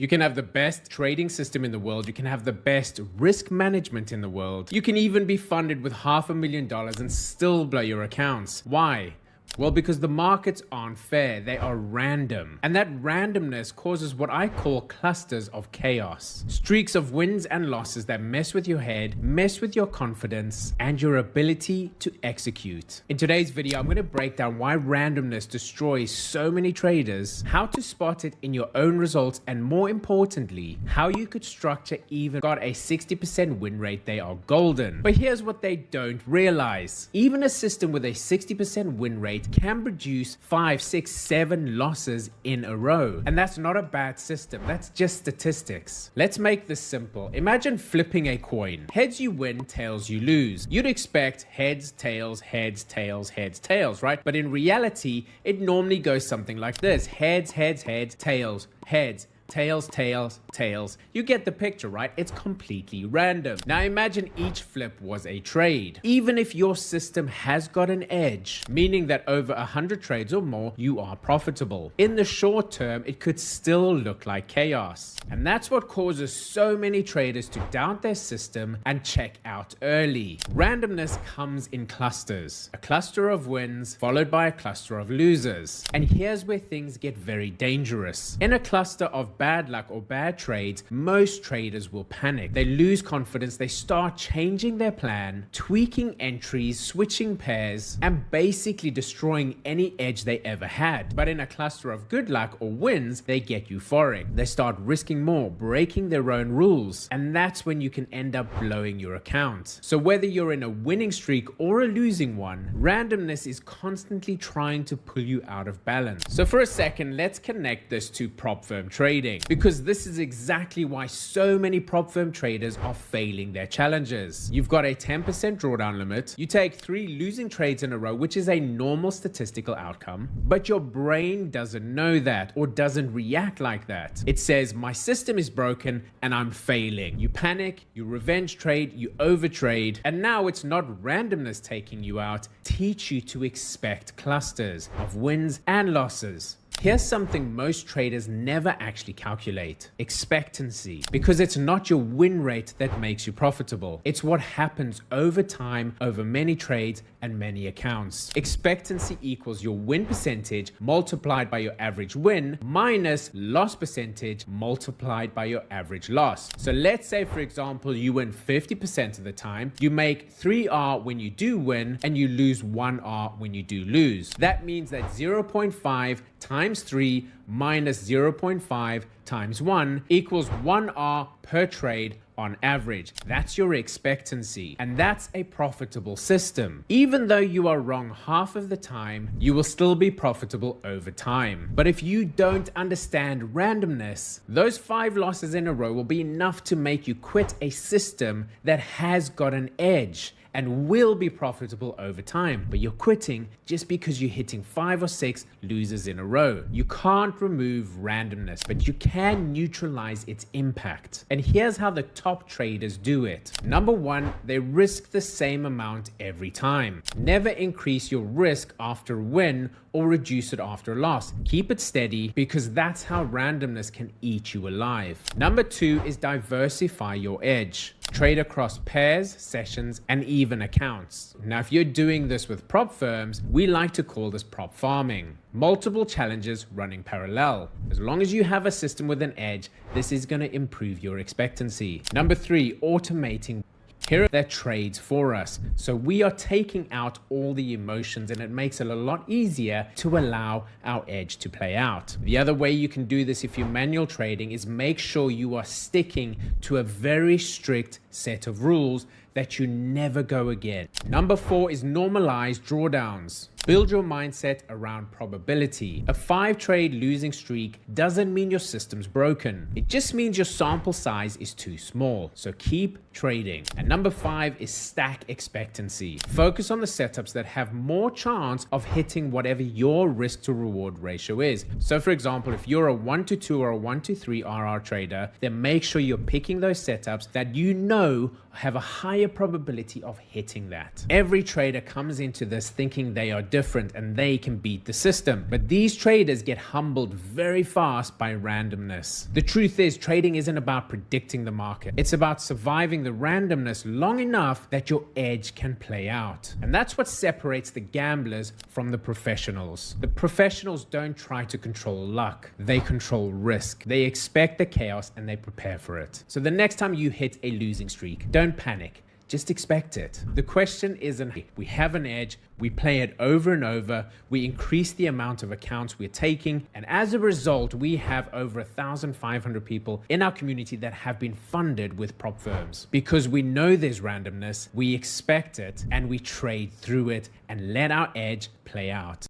You can have the best trading system in the world. You can have the best risk management in the world. You can even be funded with $500,000 and still blow your accounts. Why? Well, because the markets aren't fair, they are random. And that randomness causes what I call clusters of chaos. Streaks of wins and losses that mess with your head, mess with your confidence, and your ability to execute. In today's video, I'm going to break down why randomness destroys so many traders, how to spot it in your own results, and more importantly, how you could structure even got a 60% win rate. They are golden. But here's what they don't realize. Even a system with a 60% win rate can produce 5, 6, 7 losses in a row. And that's not a bad system. That's just statistics. Let's make this simple. Imagine flipping a coin. Heads you win, tails you lose. You'd expect heads, tails, heads, tails, heads, tails, right? But in reality, it normally goes something like this. Heads, heads, heads, tails, heads. Tails, tails, tails. You get the picture, right? It's completely random. Now imagine each flip was a trade. Even if your system has got an edge, meaning that over 100 trades or more, you are profitable. In the short term, it could still look like chaos. And that's what causes so many traders to doubt their system and check out early. Randomness comes in clusters. A cluster of wins followed by a cluster of losers. And here's where things get very dangerous. In a cluster of bad luck or bad trades, most traders will panic. They lose confidence, they start changing their plan, tweaking entries, switching pairs, and basically destroying any edge they ever had. But in a cluster of good luck or wins, they get euphoric. They start risking more, breaking their own rules, and that's when you can end up blowing your account. So whether you're in a winning streak or a losing one, randomness is constantly trying to pull you out of balance. So for a second, let's connect this to prop firm trading, because this is exactly why so many prop firm traders are failing their challenges. You've got a 10% drawdown limit. You take 3 losing trades in a row, which is a normal statistical outcome, but your brain doesn't know that or doesn't react like that. It says, my system is broken and I'm failing. You panic, you revenge trade, you overtrade, and now it's not randomness taking you out. Teach you to expect clusters of wins and losses. Here's something most traders never actually calculate: expectancy. Because it's not your win rate that makes you profitable. It's what happens over time, over many trades and many accounts. Expectancy equals your win percentage multiplied by your average win minus loss percentage multiplied by your average loss. So let's say, for example, you win 50% of the time, you make 3R when you do win, and you lose 1R when you do lose. That means that 0.5 times 3 minus 0.5 times 1 equals 1R per trade on average. That's your expectancy, and that's a profitable system. Even though you are wrong half of the time, you will still be profitable over time. But if you don't understand randomness, those 5 losses in a row will be enough to make you quit a system that has got an edge and will be profitable over time. But you're quitting just because you're hitting 5 or 6 losers in a row. You can't remove randomness, but you can neutralize its impact. And here's how the top traders do it. Number 1, they risk the same amount every time. Never increase your risk after a win or reduce it after a loss. Keep it steady, because that's how randomness can eat you alive. Number 2 is diversify your edge. Trade across pairs, sessions, and even accounts. Now, if you're doing this with prop firms, we like to call this prop farming. Multiple challenges running parallel. As long as you have a system with an edge, this is going to improve your expectancy. Number 3, automating. Here are their trades for us. So we are taking out all the emotions, and it makes it a lot easier to allow our edge to play out. The other way you can do this if you're manual trading is make sure you are sticking to a very strict set of rules that you never go again. Number 4 is normalize drawdowns. Build your mindset around probability. A 5-trade losing streak doesn't mean your system's broken. It just means your sample size is too small. So keep trading. And number 5 is stack expectancy. Focus on the setups that have more chance of hitting whatever your risk to reward ratio is. So for example, if you're a 1-2 or a 1-3 RR trader, then make sure you're picking those setups that you know have a higher probability of hitting that. Every trader comes into this thinking they are different and they can beat the system. But these traders get humbled very fast by randomness. The truth is, trading isn't about predicting the market. It's about surviving the randomness long enough that your edge can play out. And that's what separates the gamblers from the professionals. The professionals don't try to control luck. They control risk. They expect the chaos and they prepare for it. So the next time you hit a losing streak, don't panic. Just expect it. The question isn't, we have an edge, we play it over and over, we increase the amount of accounts we're taking, and as a result, we have over 1,500 people in our community that have been funded with prop firms. Because we know there's randomness, we expect it, and we trade through it and let our edge play out.